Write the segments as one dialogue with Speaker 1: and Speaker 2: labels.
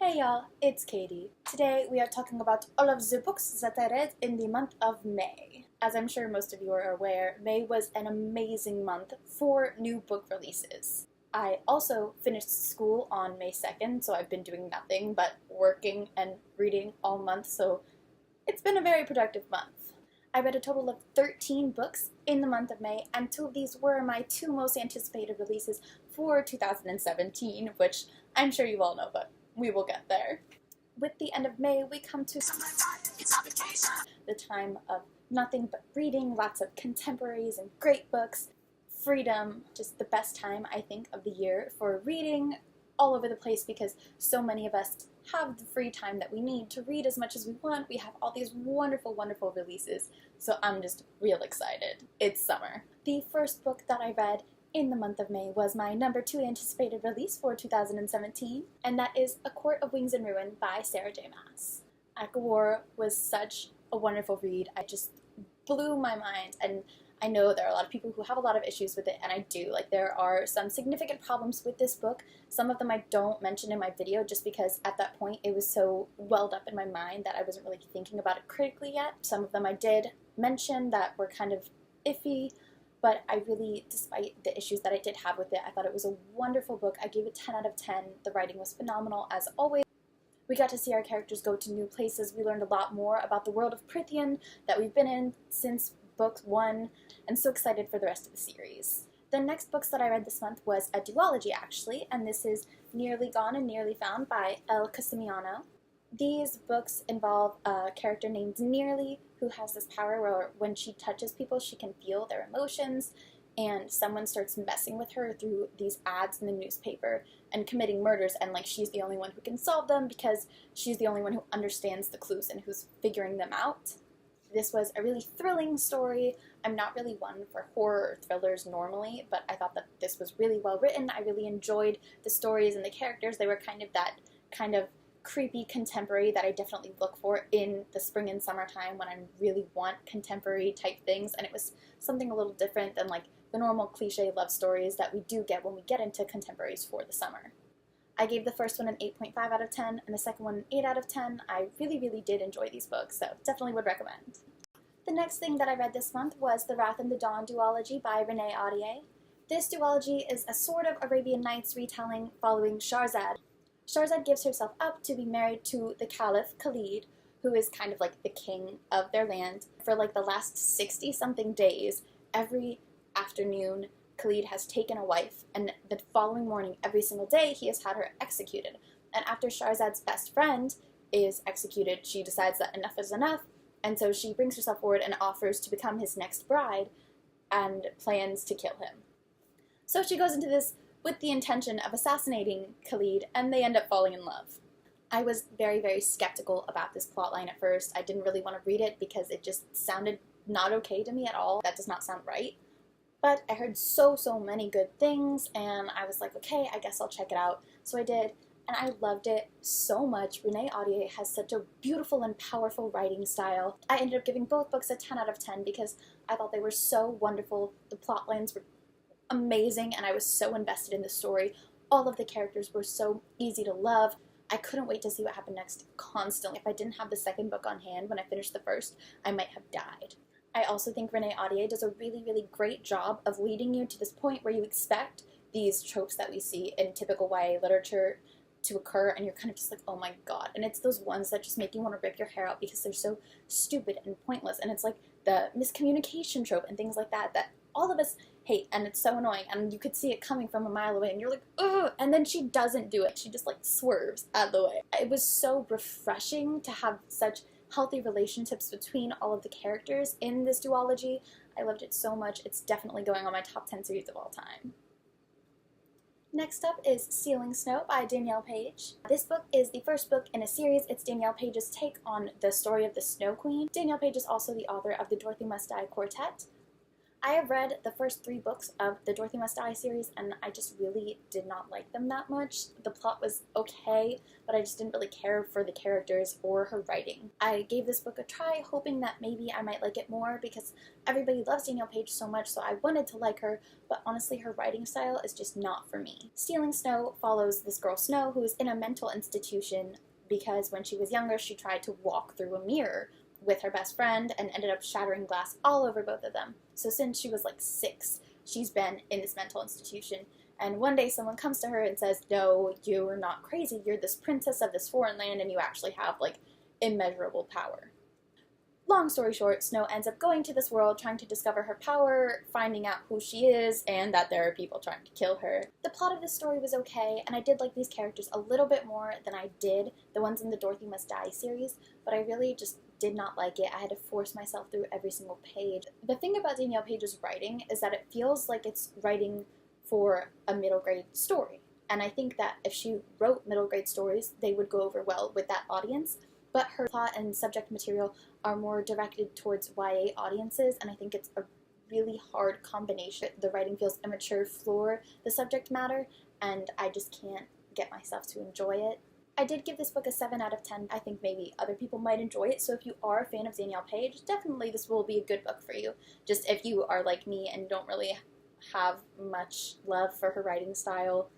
Speaker 1: Hey y'all, it's Katie. Today we are talking about all of the books that I read in the month of May. As I'm sure most of you are aware, May was an amazing month for new book releases. I also finished school on May 2nd, so I've been doing nothing but working and reading all month, so it's been a very productive month. I read a total of 13 books in the month of May, and two of these were my two most anticipated releases for 2017, which I'm sure you all know, but we will get there. With the end of May, we come to the time of nothing but reading, lots of contemporaries and great books, freedom, just the best time, I think, of the year for reading all over the place because so many of us have the free time that we need to read as much as we want. We have all these wonderful, wonderful releases, so I'm just real excited. It's summer. The first book that I read in the month of May was my number 2 anticipated release for 2017, and that is A Court of Wings and Ruin by Sarah J. Maas. ACOWAR was such a wonderful read. It just blew my mind, and I know there are a lot of people who have a lot of issues with it, and I do. Like, there are some significant problems with this book. Some of them I don't mention in my video just because at that point it was so welled up in my mind that I wasn't really thinking about it critically yet. Some of them I did mention that were kind of iffy, but I really, despite the issues that I did have with it, I thought it was a wonderful book. I gave it 10 out of 10. The writing was phenomenal, as always. We got to see our characters go to new places. We learned a lot more about the world of Prythian that we've been in since book 1, and so excited for the rest of the series. The next books that I read this month was a duology, actually, and this is Nearly Gone and Nearly Found by Elle Cosimano. These books involve a character named Nearly, who has this power where when she touches people, she can feel their emotions, and someone starts messing with her through these ads in the newspaper and committing murders, and like she's the only one who can solve them because she's the only one who understands the clues and who's figuring them out. This was a really thrilling story. I'm not really one for horror or thrillers normally, but I thought that this was really well written. I really enjoyed the stories and the characters. They were kind of creepy contemporary that I definitely look for in the spring and summertime when I really want contemporary type things, and it was something a little different than like the normal cliche love stories that we do get when we get into contemporaries for the summer. I gave the first one an 8.5 out of 10 and the second one an 8 out of 10. I really, really did enjoy these books, so definitely would recommend. The next thing that I read this month was The Wrath and the Dawn duology by Renee Ahdieh. This duology is a sort of Arabian Nights retelling following Shahrazad. Shahrazad gives herself up to be married to the Caliph, Khalid, who is kind of like the king of their land. For like the last 60-something days, every afternoon, Khalid has taken a wife, and the following morning, every single day, he has had her executed. And after Shahrazad's best friend is executed, she decides that enough is enough, and so she brings herself forward and offers to become his next bride and plans to kill him. So she goes into this with the intention of assassinating Khalid, and they end up falling in love. I was very, very skeptical about this plotline at first. I didn't really want to read it because it just sounded not okay to me at all. That does not sound right. But I heard so many good things, and I was like, okay, I guess I'll check it out. So I did, and I loved it so much. Renee Ahdieh has such a beautiful and powerful writing style. I ended up giving both books a 10 out of 10 because I thought they were so wonderful. The plot lines were amazing, and I was so invested in the story. All of the characters were so easy to love. I couldn't wait to see what happened next constantly. If I didn't have the second book on hand when I finished the first, I might have died. I also think Renee Ahdieh does a really, really great job of leading you to this point where you expect these tropes that we see in typical YA literature to occur, and you're kind of just like, oh my god. And it's those ones that just make you want to rip your hair out because they're so stupid and pointless. And it's like the miscommunication trope and things like that that all of us hate, and it's so annoying, and you could see it coming from a mile away, and you're like, ugh, and then she doesn't do it. She just like swerves out of the way. It was so refreshing to have such healthy relationships between all of the characters in this duology. I loved it so much. It's definitely going on my top 10 series of all time. Next up is Sealing Snow by Danielle Paige. This book is the first book in a series. It's Danielle Paige's take on the story of the Snow Queen. Danielle Paige is also the author of the Dorothy Must Die Quartet. I have read the first 3 books of the Dorothy Must Die series, and I just really did not like them that much. The plot was okay, but I just didn't really care for the characters or her writing. I gave this book a try, hoping that maybe I might like it more, because everybody loves Danielle Page so much, so I wanted to like her, but honestly her writing style is just not for me. Stealing Snow follows this girl Snow, who is in a mental institution because when she was younger she tried to walk through a mirror with her best friend and ended up shattering glass all over both of them. So since she was like 6, she's been in this mental institution. And one day someone comes to her and says, no, you're not crazy. You're this princess of this foreign land and you actually have like immeasurable power. Long story short, Snow ends up going to this world, trying to discover her power, finding out who she is, and that there are people trying to kill her. The plot of this story was okay, and I did like these characters a little bit more than I did the ones in the Dorothy Must Die series, but I really just did not like it. I had to force myself through every single page. The thing about Danielle Page's writing is that it feels like it's writing for a middle grade story, and I think that if she wrote middle grade stories, they would go over well with that audience. But her plot and subject material are more directed towards YA audiences, and I think it's a really hard combination. The writing feels immature for the subject matter, and I just can't get myself to enjoy it. I did give this book a 7 out of 10. I think maybe other people might enjoy it, so if you are a fan of Danielle Page, definitely this will be a good book for you. Just if you are like me and don't really have much love for her writing style.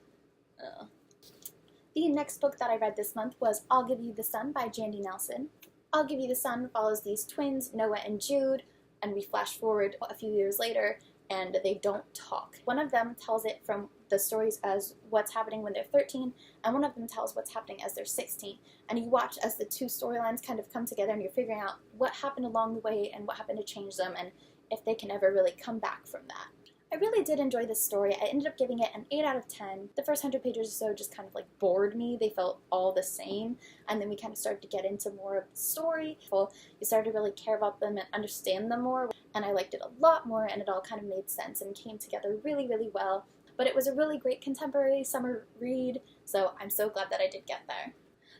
Speaker 1: The next book that I read this month was I'll Give You the Sun by Jandy Nelson. I'll Give You the Sun follows these twins, Noah and Jude, and we flash forward a few years later, and they don't talk. One of them tells it from the stories as what's happening when they're 13, and one of them tells what's happening as they're 16. And you watch as the two storylines kind of come together, and you're figuring out what happened along the way and what happened to change them, and if they can ever really come back from that. I really did enjoy this story. I ended up giving it an 8 out of 10. The first 100 pages or so just kind of like bored me. They felt all the same. And then we kind of started to get into more of the story. You started to really care about them and understand them more. And I liked it a lot more, and it all kind of made sense and came together really, really well. But it was a really great contemporary summer read, so I'm so glad that I did get there.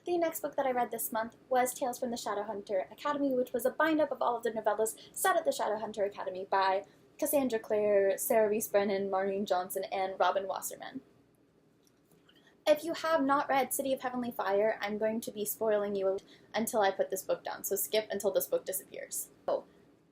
Speaker 1: The next book that I read this month was Tales from the Shadowhunter Academy, which was a bind-up of all of the novellas set at the Shadowhunter Academy by Cassandra Clare, Sarah Rees Brennan, Maureen Johnson, and Robin Wasserman. If you have not read City of Heavenly Fire, I'm going to be spoiling you until I put this book down, so skip until this book disappears. So,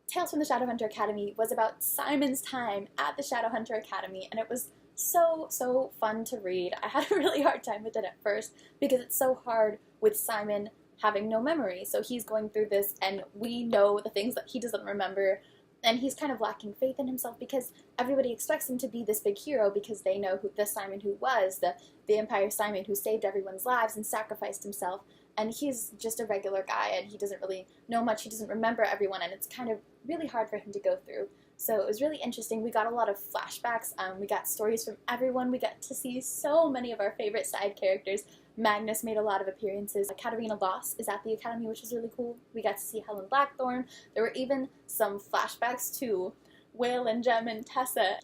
Speaker 1: Tales from the Shadowhunter Academy was about Simon's time at the Shadowhunter Academy, and it was so fun to read. I had a really hard time with it at first because it's so hard with Simon having no memory. So he's going through this, and we know the things that he doesn't remember, and he's kind of lacking faith in himself because everybody expects him to be this big hero because they know who the Simon who was, the vampire Simon who saved everyone's lives and sacrificed himself, and he's just a regular guy and he doesn't really know much, he doesn't remember everyone, and it's kind of really hard for him to go through. So it was really interesting. We got a lot of flashbacks, we got stories from everyone, we got to see so many of our favorite side characters. Magnus made a lot of appearances. Katarina Voss is at the Academy, which is really cool. We got to see Helen Blackthorne. There were even some flashbacks to Will and Jem and Tessa.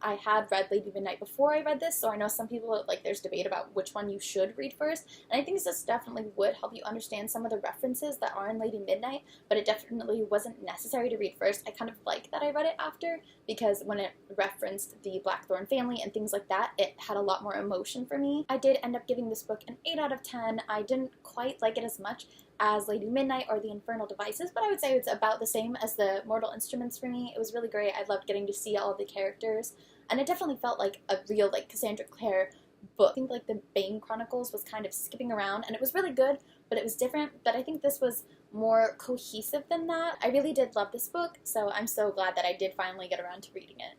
Speaker 1: I had read Lady Midnight before I read this, so I know some people, like, there's debate about which one you should read first, and I think this definitely would help you understand some of the references that are in Lady Midnight, but it definitely wasn't necessary to read first. I kind of like that I read it after, because when it referenced the Blackthorne family and things like that, it had a lot more emotion for me. I did end up giving this book an 8 out of 10. I didn't quite like it as much as Lady Midnight or the Infernal Devices, but I would say it's about the same as the Mortal Instruments for me. It was really great. I loved getting to see all of the characters, and it definitely felt like a real, like, Cassandra Clare book. I think, like, the Bane Chronicles was kind of skipping around, and it was really good, but it was different, but I think this was more cohesive than that. I really did love this book, so I'm so glad that I did finally get around to reading it.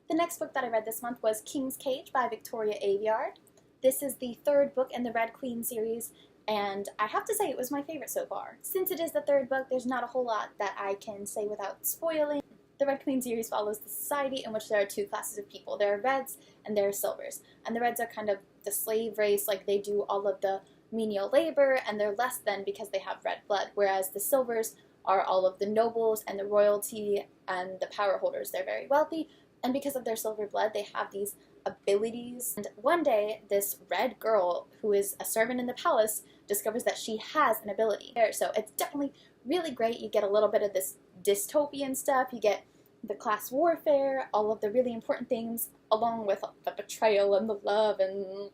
Speaker 1: The next book that I read this month was King's Cage by Victoria Aveyard. This is the 3rd book in the Red Queen series, and I have to say it was my favorite so far. Since it is the 3rd book, there's not a whole lot that I can say without spoiling. The Red Queen series follows the society in which there are 2 classes of people. There are Reds and there are Silvers. And the Reds are kind of the slave race, like they do all of the menial labor, and they're less than because they have red blood, whereas the Silvers are all of the nobles and the royalty and the power holders. They're very wealthy, and because of their silver blood, they have these abilities. And one day, this red girl, who is a servant in the palace, discovers that she has an ability. So it's definitely really great. You get a little bit of this dystopian stuff. You get the class warfare, all of the really important things, along with the betrayal and the love. And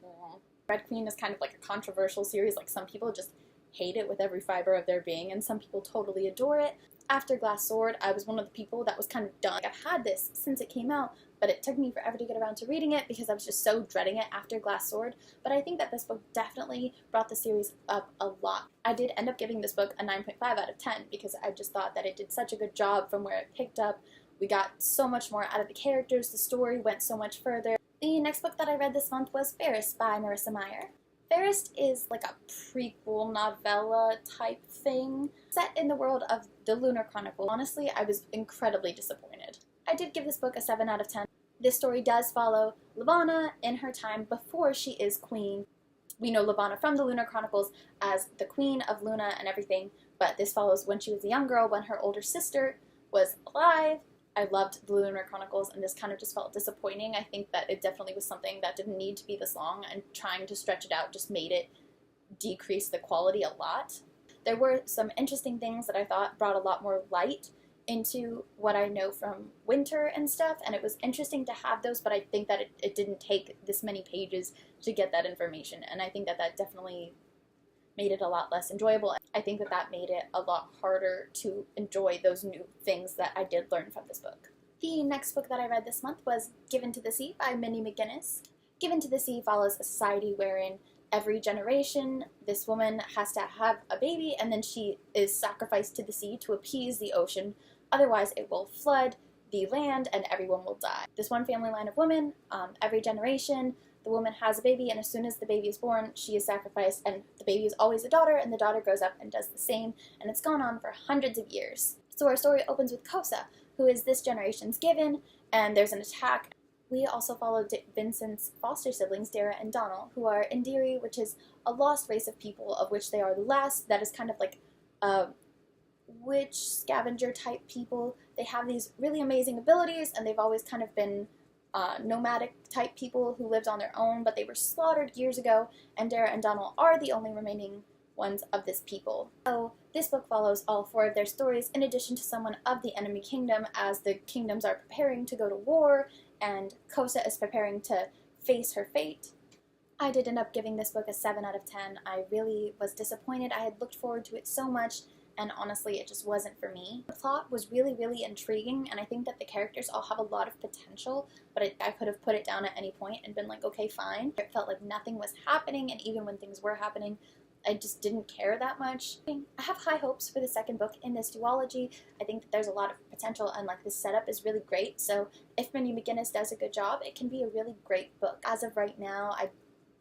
Speaker 1: Red Queen is kind of like a controversial series. Like, some people just hate it with every fiber of their being, and some people totally adore it. After Glass Sword, I was one of the people that was kind of done. Like, I've had this since it came out, but it took me forever to get around to reading it because I was just so dreading it after Glass Sword. But I think that this book definitely brought the series up a lot. I did end up giving this book a 9.5 out of 10 because I just thought that it did such a good job from where it picked up. We got so much more out of the characters, the story went so much further. The next book that I read this month was Fairest by Marissa Meyer. Fairest is like a prequel novella type thing set in the world of the Lunar Chronicle. Honestly, I was incredibly disappointed. I did give this book a 7 out of 10. This story does follow Levana in her time before she is queen. We know Levana from the Lunar Chronicles as the queen of Luna and everything, but this follows when she was a young girl, when her older sister was alive. I loved the Lunar Chronicles, and this kind of just felt disappointing. I think that it definitely was something that didn't need to be this long, and trying to stretch it out just made it decrease the quality a lot. There were some interesting things that I thought brought a lot more light into what I know from Winter and stuff, and it was interesting to have those, but I think that it didn't take this many pages to get that information, and I think that that definitely made it a lot less enjoyable. I think that that made it a lot harder to enjoy those new things that I did learn from this book. The next book that I read this month was Given to the Sea by Minnie McGinnis. Given to the Sea follows a society wherein every generation this woman has to have a baby, and then she is sacrificed to the sea to appease the ocean. Otherwise, it will flood the land and everyone will die. This one family line of women, every generation, the woman has a baby, and as soon as the baby is born, she is sacrificed, and the baby is always a daughter, and the daughter grows up and does the same, and it's gone on for hundreds of years. So our story opens with Kosa, who is this generation's Given, and there's an attack. We also follow Vincent's foster siblings, Dara and Donald, who are Indiri, which is a lost race of people, of which they are the last. That is kind of like witch scavenger type people. They have these really amazing abilities, and they've always kind of been nomadic type people who lived on their own, but they were slaughtered years ago, and Dara and Donald are the only remaining ones of this people. So this book follows all 4 of their stories, in addition to someone of the enemy kingdom, as the kingdoms are preparing to go to war, and Kosa is preparing to face her fate. I did end up giving this book a 7 out of 10. I really was disappointed. I had looked forward to it so much, and honestly, it just wasn't for me. The plot was really, really intriguing, and I think that the characters all have a lot of potential, but I could have put it down at any point and been like, okay, fine. It felt like nothing was happening, and even when things were happening, I just didn't care that much. I have high hopes for the second book in this duology. I think that there's a lot of potential, and like, this setup is really great, so if Minnie McGinnis does a good job, it can be a really great book. As of right now, I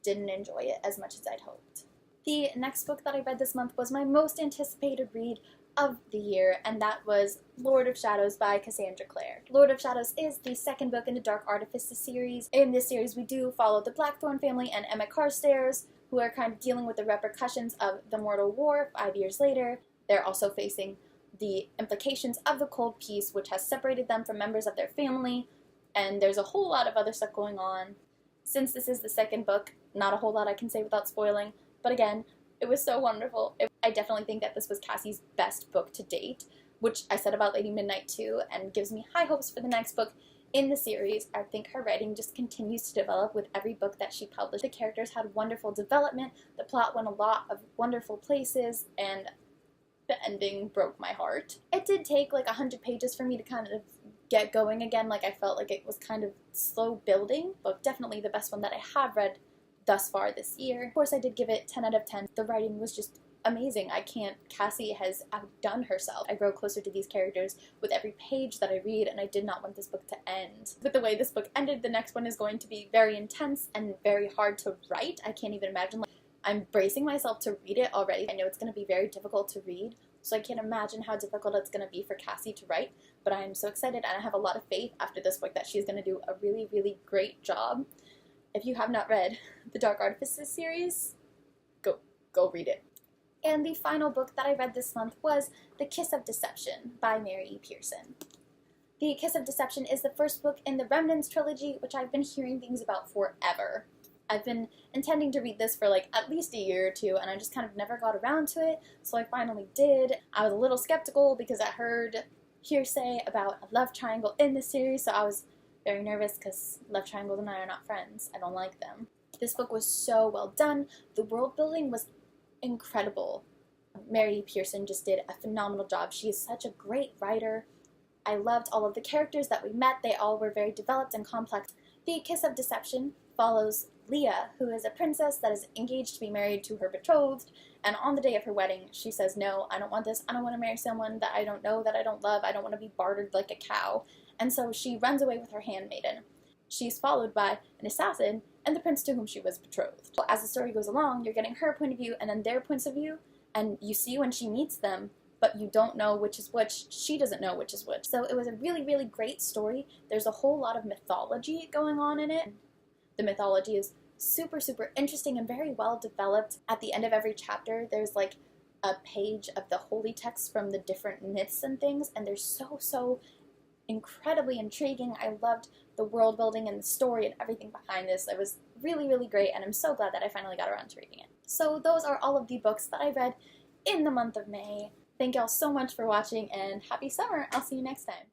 Speaker 1: didn't enjoy it as much as I'd hoped. The next book that I read this month was my most anticipated read of the year, and that was Lord of Shadows by Cassandra Clare. Lord of Shadows is the second book in the Dark Artifices series. In this series, we do follow the Blackthorn family and Emma Carstairs, who are kind of dealing with the repercussions of the Mortal War 5 years later. They're also facing the implications of the Cold Peace, which has separated them from members of their family, and there's a whole lot of other stuff going on. Since this is the second book, not a whole lot I can say without spoiling, but again, it was so wonderful. I definitely think that this was Cassie's best book to date, which I said about Lady Midnight too, and gives me high hopes for the next book in the series. I think her writing just continues to develop with every book that she published. The characters had wonderful development, the plot went a lot of wonderful places, and the ending broke my heart. It did take like 100 pages for me to kind of get going again. Like, I felt like it was kind of slow building, but definitely the best one that I have read thus far this year. Of course, I did give it 10 out of 10. The writing was just amazing. Cassie has outdone herself. I grow closer to these characters with every page that I read, and I did not want this book to end. With the way this book ended, the next one is going to be very intense and very hard to write. I can't even imagine. Like, I'm bracing myself to read it already. I know it's going to be very difficult to read, so I can't imagine how difficult it's going to be for Cassie to write, but I'm so excited, and I have a lot of faith after this book that she's going to do a really, really great job. If you have not read the Dark Artifices series, go read it. And the final book that I read this month was The Kiss of Deception by Mary E. Pearson. The Kiss of Deception is the first book in the Remnants trilogy, which I've been hearing things about forever. I've been intending to read this for like at least a year or two, and I just kind of never got around to it, so I finally did. I was a little skeptical because I heard hearsay about a love triangle in the series, so I was very nervous because love triangles and I are not friends. I don't like them. This book was so well done. The world building was incredible. Mary Pearson just did a phenomenal job. She is such a great writer. I loved all of the characters that we met. They all were very developed and complex. The Kiss of Deception follows Leah, who is a princess that is engaged to be married to her betrothed, and on the day of her wedding, she says, no, I don't want this. I don't want to marry someone that I don't know, that I don't love. I don't want to be bartered like a cow. And so she runs away with her handmaiden. She's followed by an assassin and the prince to whom she was betrothed. As the story goes along, you're getting her point of view and then their points of view, and you see when she meets them, but you don't know which is which. She doesn't know which is which. So it was a really, really great story. There's a whole lot of mythology going on in it. The mythology is super, super interesting and very well developed. At the end of every chapter, there's like a page of the holy text from the different myths and things, and they're so incredibly intriguing. I loved the world building and the story and everything behind this. It was really, really great, and I'm so glad that I finally got around to reading it. So those are all of the books that I read in the month of May. Thank y'all so much for watching, and happy summer! I'll see you next time.